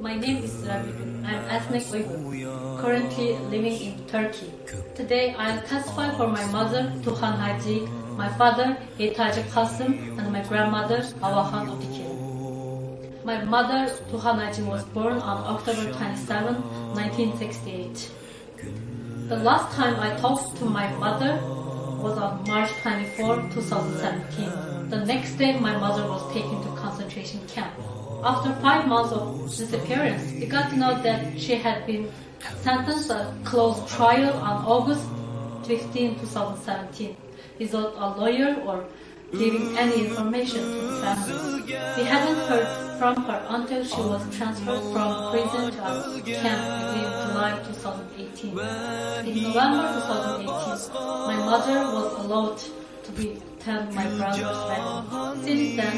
My name is Rabigul. I'm ethnic Uyghur, currently living in Turkey. Today I'll testify for my mother, Tuhan Haji, my father, Hacettepe Qasim, and my grandmother, Awahan Abdikil. My mother, Tuhan Haji, was born on October 27, 1968. The last time I talked to my mother was on March 24, 2017. The next day, my mother was taken to concentration camp. After 5 months of disappearance, we got to know that she had been sentenced to a closed trial on August 15, 2017, without a lawyer or giving any information to the family. We haven't heard from her until she was transferred from prison to a camp in July 2018. In November 2018, my mother was allowed to attend my brother's wedding. Since then,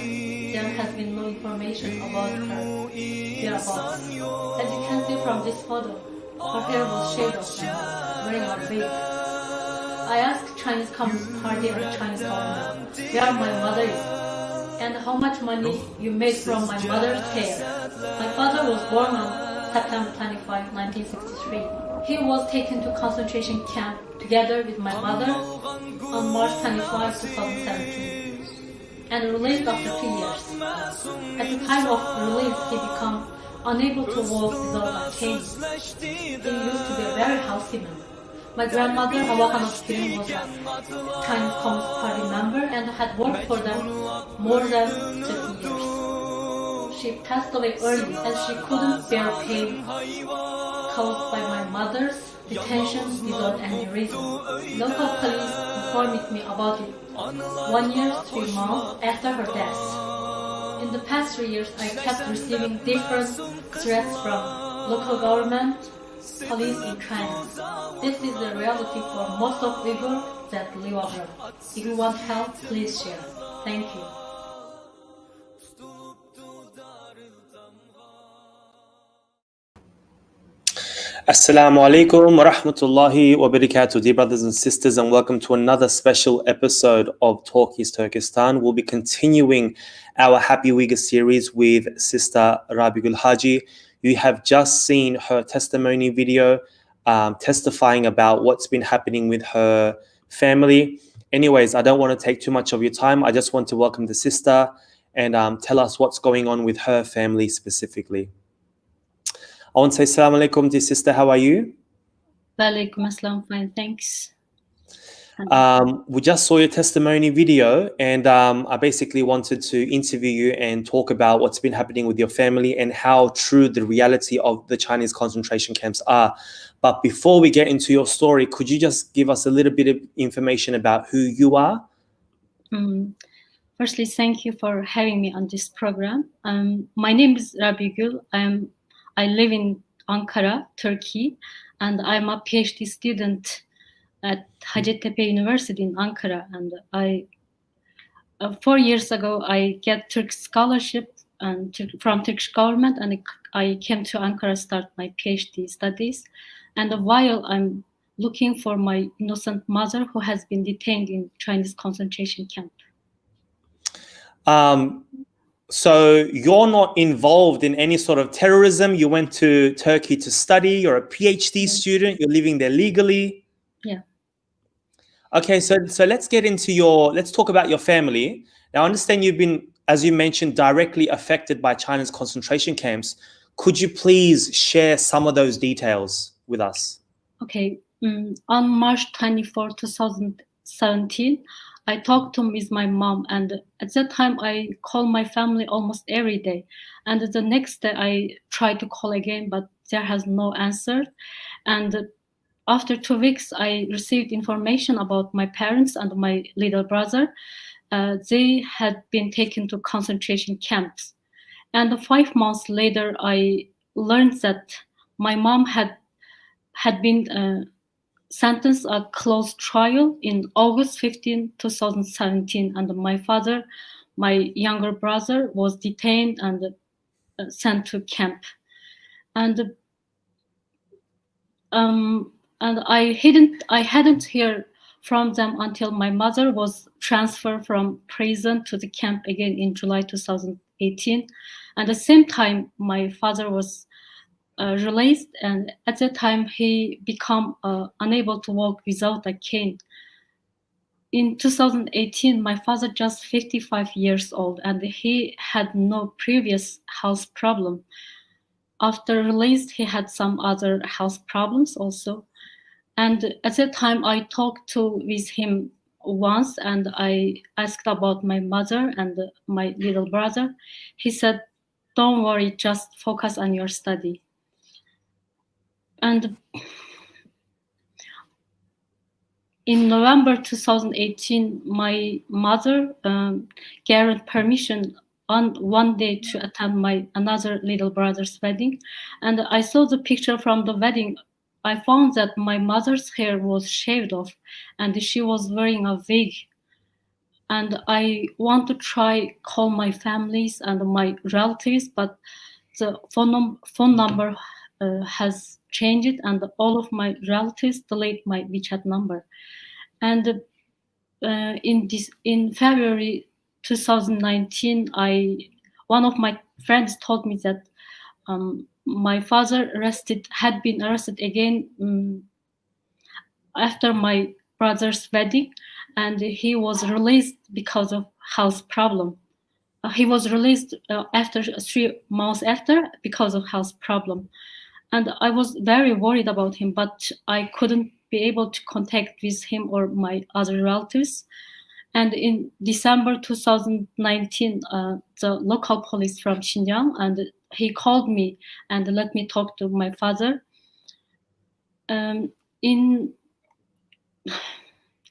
there has been no information about her whereabouts. As you can see from this photo, her hair was shaved off and wearing a wig. I asked Chinese Communist Party and Chinese government where my mother is and how much money you made from my mother's hair. My father was born on September 25, 1963. He was taken to concentration camp together with my mother on March 25, 2017 and released after 2 years. At the time of release, he became unable to walk without a cane. He used to be a very healthy man. My grandmother, Awahan Abdikil, was a Chinese Communist Party member and had worked for them more than 30 years. She passed away early as she couldn't bear pain caused by my mother's detention without any reason. Local police informed me about it 1 year, 3 months after her death. In the past 3 years, I kept receiving different threats from local government, police in China. This is the reality for most of Uyghurs that live abroad. If you want help, please share. Thank you. Assalamu alaikum wa rahmatullahi wa barakatuh, dear brothers and sisters, and welcome to another special episode of Talk is Turkestan. We'll be continuing our Happy Uyghur series with Sister Rabigul Haji. You have just seen her testimony video testifying about what's been happening with her family. Anyways, I don't want to take too much of your time. I just want to welcome the sister and tell us what's going on with her family specifically. I want to say assalamu alaikum, dear sister. How are you? Walaikum assalam, fine, thanks. We just saw your testimony video and I basically wanted to interview you and talk about what's been happening with your family and how true the reality of the Chinese concentration camps are. But before we get into your story, could you just give us a little bit of information about who you are? Firstly, thank you for having me on this program. My name is Rabigul. I live in Ankara, Turkey, and I'm a Ph.D. student at Hacettepe University in Ankara. And 4 years ago, I get Turkish scholarship from Turkish government, and I came to Ankara to start my Ph.D. studies. And while I'm looking for my innocent mother who has been detained in Chinese concentration camp. So you're not involved in any sort of terrorism. You went to Turkey to study. You're a PhD student. You're living there legally. Yeah. Okay, so let's talk about your family. Now, I understand you've been, as you mentioned, directly affected by China's concentration camps. Could you please share some of those details with us? Okay. On March 24, 2017, I talked with my mom, and at that time I called my family almost every day. And the next day I tried to call again, but there has no answer. And after 2 weeks, I received information about my parents and my little brother. They had been taken to concentration camps. And 5 months later, I learned that my mom had been sentenced a closed trial in August 15, 2017, and my father, my younger brother, was detained and sent to camp. And I hadn't heard from them until my mother was transferred from prison to the camp again in July 2018. 2018. At the same time, my father was released, and at that time he became unable to walk without a cane. In 2018, my father just 55 years old, and he had no previous health problem. After release, he had some other health problems also. And at that time, I talked with him once, and I asked about my mother and my little brother. He said, "Don't worry, just focus on your study." And in November 2018, my mother gave permission on one day to attend my another little brother's wedding. And I saw the picture from the wedding. I found that my mother's hair was shaved off and she was wearing a wig. And I want to try call my families and my relatives, but the phone number has changed, and all of my relatives delete my WeChat number. And in February 2019, one of my friends told me that my father had been arrested again after my brother's wedding, and he was released because of health problem. He was released after 3 months after because of health problem. And I was very worried about him, but I couldn't be able to contact with him or my other relatives. And in December 2019, the local police from Xinjiang, and he called me and let me talk to my father. And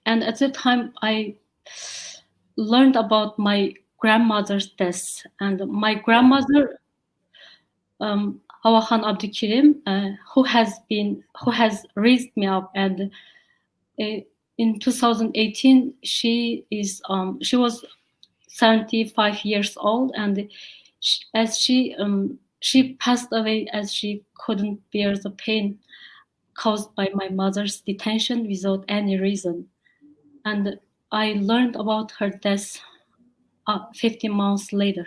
at that time, I learned about my grandmother's death. And my grandmother, Hawahan Abdukirim, who has raised me up, and in 2018 she was 75 years old, and she passed away as she couldn't bear the pain caused by my mother's detention without any reason. And I learned about her death 15 months later.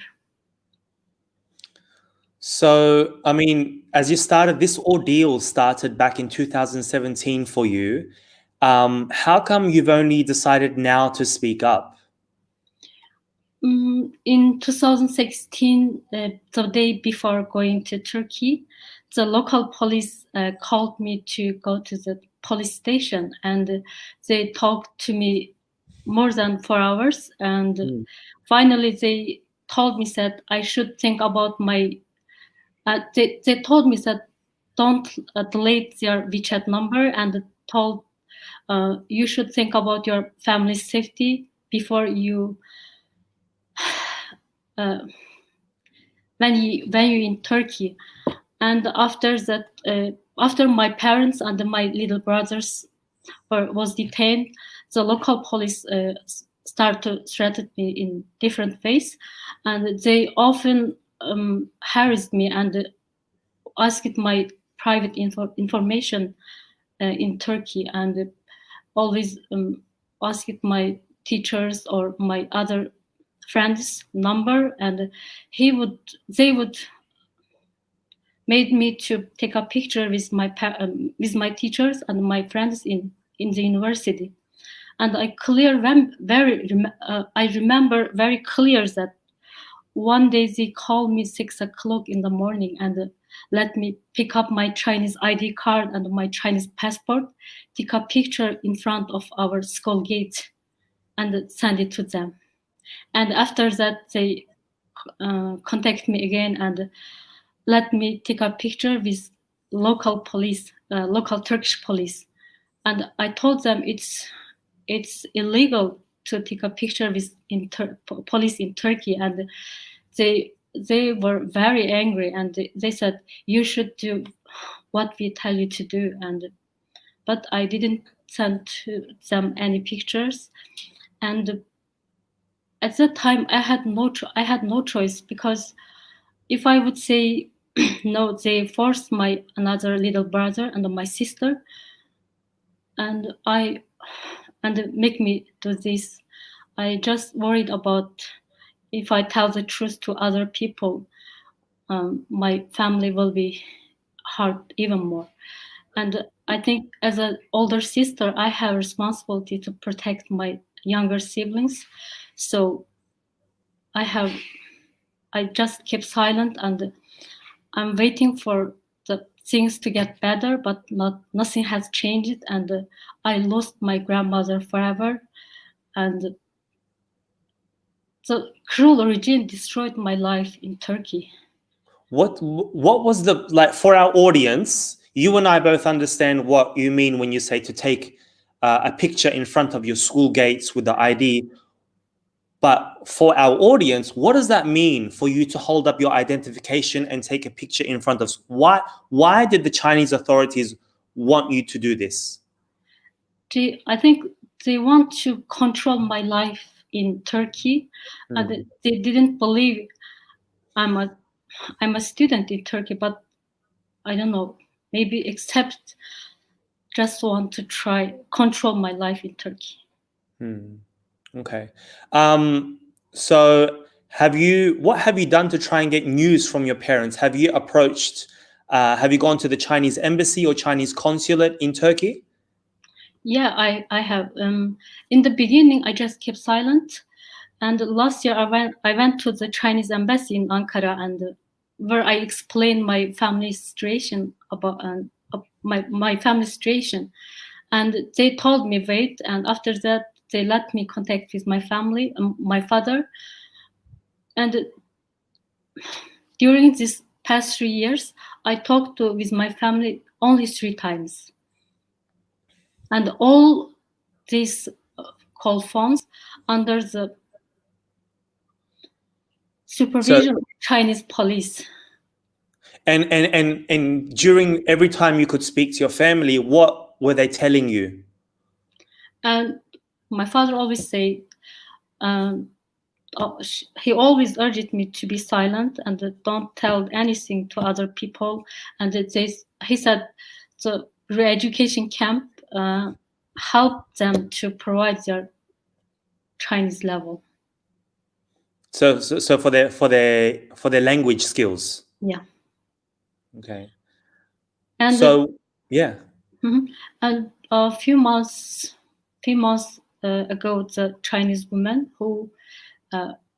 So, I mean, as you started, this ordeal started back in 2017 for you. How come you've only decided now to speak up? In 2016, the day before going to Turkey, the local police called me to go to the police station, and they talked to me more than 4 hours. And finally, they told me that I should think about my. They told me that don't delete your WeChat number, and told you should think about your family's safety before you. When you're in Turkey. And after that, after my parents and my little brothers was detained, the local police started to threaten me in different ways, and they often harassed me and asked my private information in Turkey, and always asked my teachers or my other friends' number, and they would made me to take a picture with my teachers and my friends in the university. And I remember very clear that one day they called me 6 o'clock in the morning and let me pick up my Chinese ID card and my Chinese passport, take a picture in front of our school gate, and send it to them. And after that, they contact me again and let me take a picture with local police, local Turkish police. And I told them it's illegal to take a picture with police in Turkey. And they were very angry, and they said, you should do what we tell you to do. But I didn't send to them any pictures. And at that time, I had no choice, because if I would say no, they forced my another little brother and my sister, and make me do this. I just worried about if I tell the truth to other people, my family will be hurt even more. And I think as an older sister, I have responsibility to protect my younger siblings. So I just kept silent, and I'm waiting for the things to get better, but nothing has changed. And I lost my grandmother forever, and the cruel regime destroyed my life in Turkey. What was the like for our audience? You and I both understand what you mean when you say to take a picture in front of your school gates with the ID. But for our audience, what does that mean for you to hold up your identification and take a picture in front of? Why did the Chinese authorities want you to do this? I think they want to control my life in Turkey, and they didn't believe I'm a student in Turkey, but I don't know, maybe except just want to try control my life in Turkey. Okay. So what have you done to try and get news from your parents? Have you gone to the Chinese embassy or Chinese consulate in Turkey? Yeah, I have. In the beginning, I just kept silent, and last year I went to the Chinese embassy in Ankara, and where I explained my family situation about my family situation, and they told me wait, and after that they let me contact with my family, my father, and during these past 3 years, I talked with my family only 3 times, and all these call phones under the supervision of Chinese police. And during every time you could speak to your family, what were they telling you? And my father always said, he always urged me to be silent and don't tell anything to other people. And he said the re-education camp helped them to provide their Chinese level. So for their language skills. Yeah. Okay. And so yeah. And a few months ago, the Chinese woman who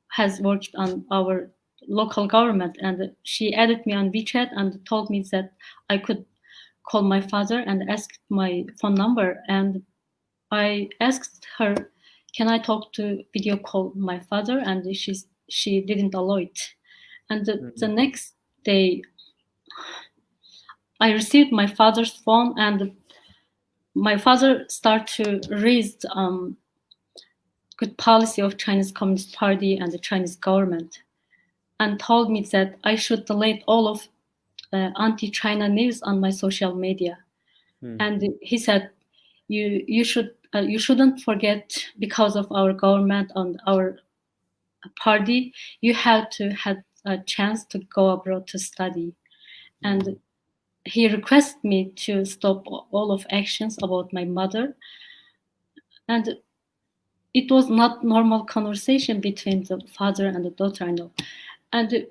has worked on our local government, and she added me on WeChat and told me that I could call my father and asked my phone number. And I asked her, can I talk to video call my father? And she didn't allow it. And the next day, I received my father's phone, and my father started to raise good policy of Chinese Communist Party and the Chinese government, and told me that I should delete all of anti-China news on my social media. And he said, you shouldn't forget, because of our government and our party, you have to have a chance to go abroad to study. And he requested me to stop all of actions about my mother. And it was not normal conversation between the father and the daughter, I know. And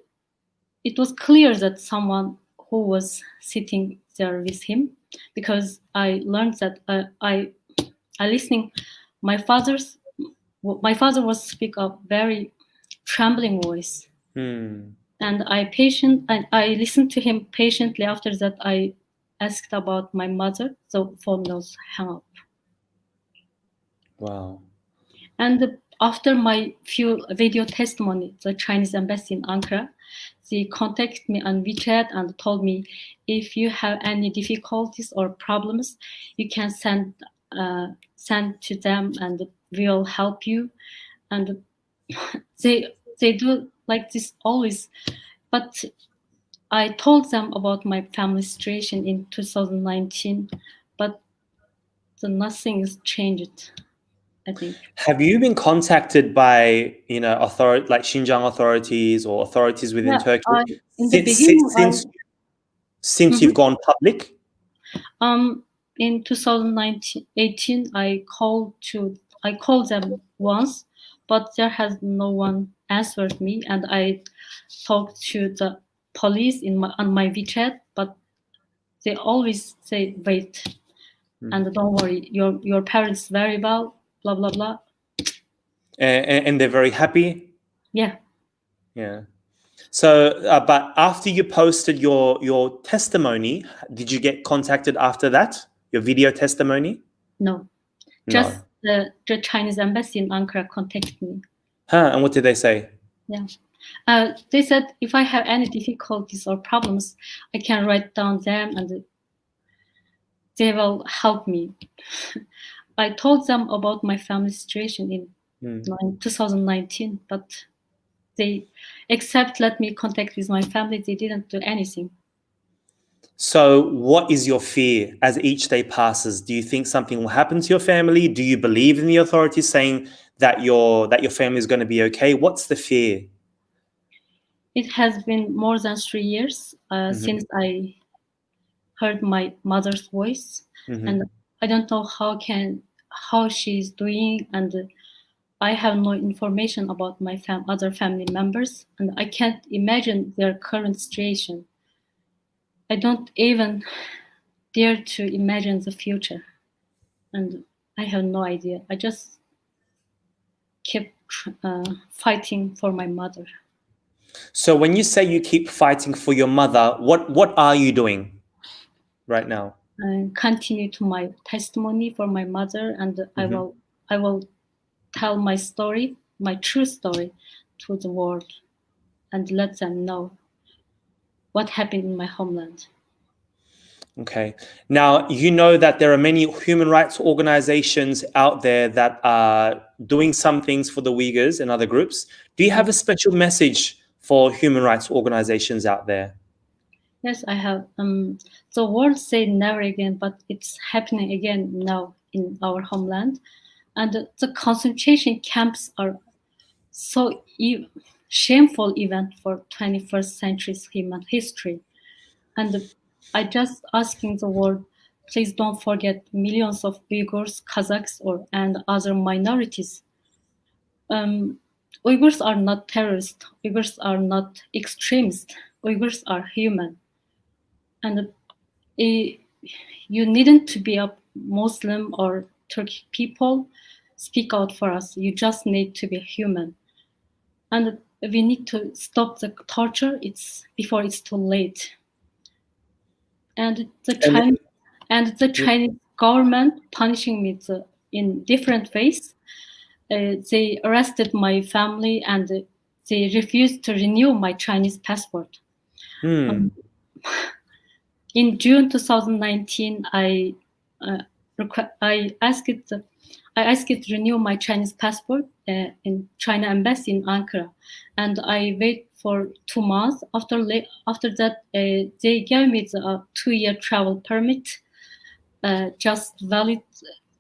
it was clear that someone who was sitting there with him, because I learned that I listening my father was speak a very trembling voice. And I listened to him patiently. After that, I asked about my mother, so phone was hung up. Wow. And after my few video testimony, the Chinese embassy in Ankara, they contacted me on WeChat and told me, if you have any difficulties or problems, you can send to them and we'll help you. And they do like this always. But I told them about my family situation in 2019, but nothing has changed, I think. Have you been contacted by authority like Xinjiang authorities or authorities within Turkey In the beginning, since you've gone public? In 2018, I called them once, but there has no one answered me, and I talked to the police on my WeChat, but they always say wait and don't worry, your parents very well, blah blah blah. And they're very happy. Yeah. So, but after you posted your testimony, did you get contacted after that? Your video testimony? No. Just the Chinese embassy in Ankara contacted me. And what did they say? Yeah. They said if I have any difficulties or problems, I can write down them and they will help me. I told them about my family situation in 2019, but they, except let me contact with my family, they didn't do anything. So what is your fear as each day passes? Do you think something will happen to your family? Do you believe in the authorities saying that your family is going to be okay? What's the fear? It has been more than 3 years since I heard my mother's voice, and I don't know how she's doing, and I have no information about my other family members, and I can't imagine their current situation. I don't even dare to imagine the future, and I have no idea. I just keep fighting for my mother. So when you say you keep fighting for your mother, what are you doing right now? Continue to my testimony for my mother, and I will tell my story, my true story, to the world, and let them know what happened in my homeland. Okay. Now, you know that there are many human rights organizations out there that are doing some things for the Uyghurs and other groups. Do you have a special message for human rights organizations out there? Yes, I have. The world said never again, but it's happening again now in our homeland. And the concentration camps are so shameful event for 21st century's human history. And I just asking the world, please don't forget millions of Uyghurs, Kazakhs, and other minorities. Uyghurs are not terrorists. Uyghurs are not extremists. Uyghurs are human. And you needn't to be a Muslim or Turkic people. Speak out for us. You just need to be human. And we need to stop the torture. Before it's too late. And the Chinese government punishing me in different ways. They arrested my family and they refused to renew my Chinese passport. In June 2019, I asked it to renew my Chinese passport in China embassy in Ankara, and I wait for 2 months. After that, they gave me a 2-year travel permit, just valid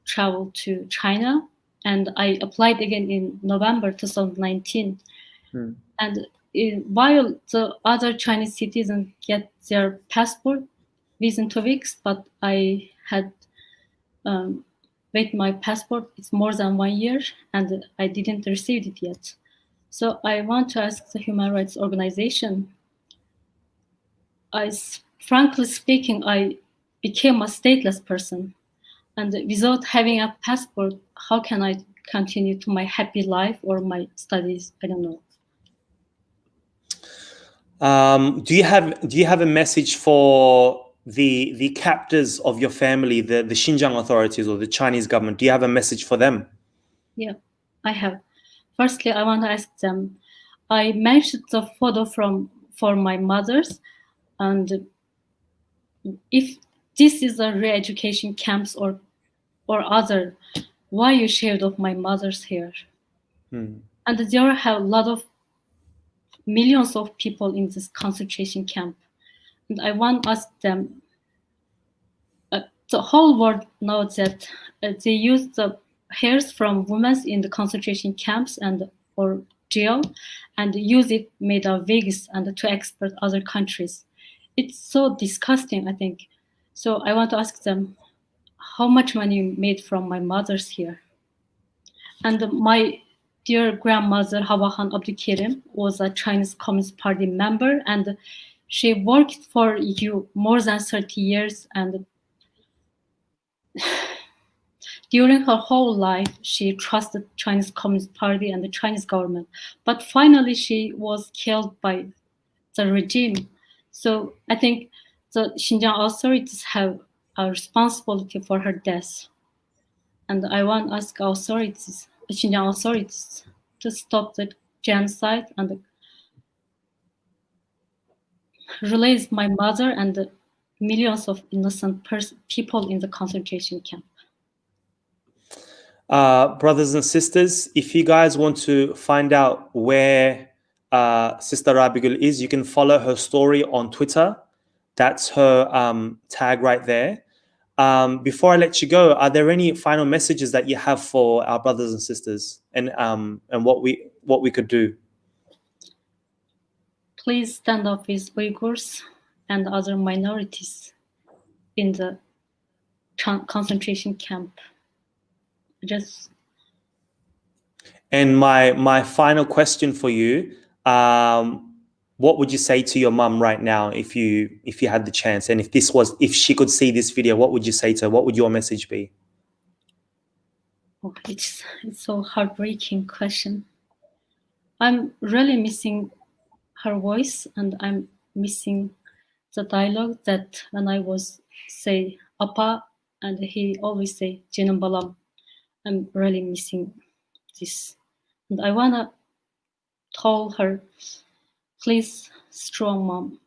travel to China, and I applied again in November 2019. And while the other Chinese citizens get their passport within 2 weeks, but I had wait my passport. It's more than 1 year, and I didn't receive it yet. So I want to ask the human rights organization. Frankly speaking, I became a stateless person, and without having a passport, how can I continue to my happy life or my studies? I don't know. Do you have a message for the captors of your family, the Xinjiang authorities or the Chinese government? Do you have a message for them? Yeah, I have. Firstly, I want to ask them. I mentioned the photo for my mother's, and if this is a re-education camps or other, why you shared of my mother's here? And there have a lot of millions of people in this concentration camp, and I want to ask them. The whole world knows that they use the hairs from women in the concentration camps or jail, and use it made of wigs and to export other countries. It's so disgusting, I think. So I want to ask them, how much money you made from my mother's here? And dear grandmother Hawahan Abdulkerim was a Chinese Communist Party member, and she worked for you more than 30 years, and during her whole life, she trusted Chinese Communist Party and the Chinese government. But finally, she was killed by the regime. So I think the Xinjiang authorities have a responsibility for her death. And I want to ask Xinjiang authorities, to stop the genocide and release my mother and the millions of innocent people in the concentration camp. Brothers and sisters, if you guys want to find out where Sister Rabigul is, you can follow her story on Twitter. That's her tag right there. Before I let you go, are there any final messages that you have for our brothers and sisters, and what we could do? Please stand up with Uyghurs and other minorities in the concentration camp. And my final question for you, what would you say to your mum right now if you had the chance, and if she could see this video, what would you say to her? What would your message be? Oh, it's so heartbreaking question. I'm really missing her voice, and I'm missing the dialogue that when I was say Appa, and he always say Jinam Balam. I'm really missing this, and I wanna tell her, please, strong mom.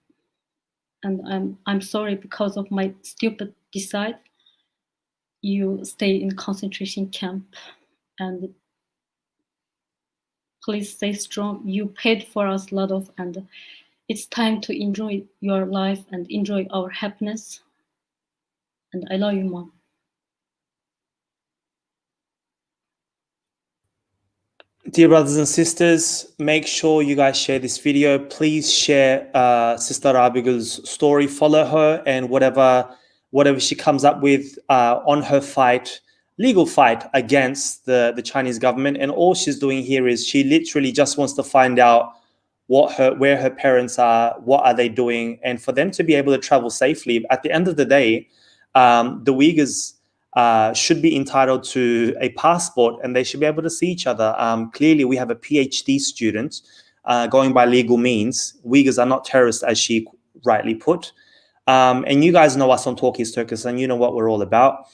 And I'm sorry because of my stupid decide. You stay in concentration camp, and please stay strong. You paid for us a lot of, and it's time to enjoy your life and enjoy our happiness. And I love you, mom. Dear brothers and sisters, make sure you guys share this video. Please share Sister Rabigul's story. Follow her, and whatever she comes up with on her legal fight against the Chinese government. And all she's doing here is she literally just wants to find out where her parents are, what are they doing, and for them to be able to travel safely. At the end of the day, the Uyghurs should be entitled to a passport, and they should be able to see each other. Clearly, we have a Ph.D. student going by legal means. Uyghurs are not terrorists, as she rightly put. And you guys know us on Talk is Turkish, and you know what we're all about.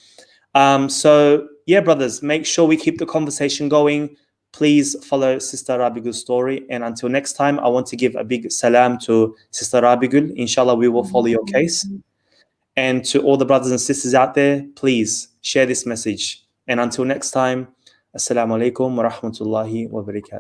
So, yeah, brothers, make sure we keep the conversation going. Please follow Sister Rabigul's story. And until next time, I want to give a big salam to Sister Rabigul. Inshallah, we will follow your case. And to all the brothers and sisters out there, please share this message. And until next time, Assalamu alaikum wa rahmatullahi wa barakatuh.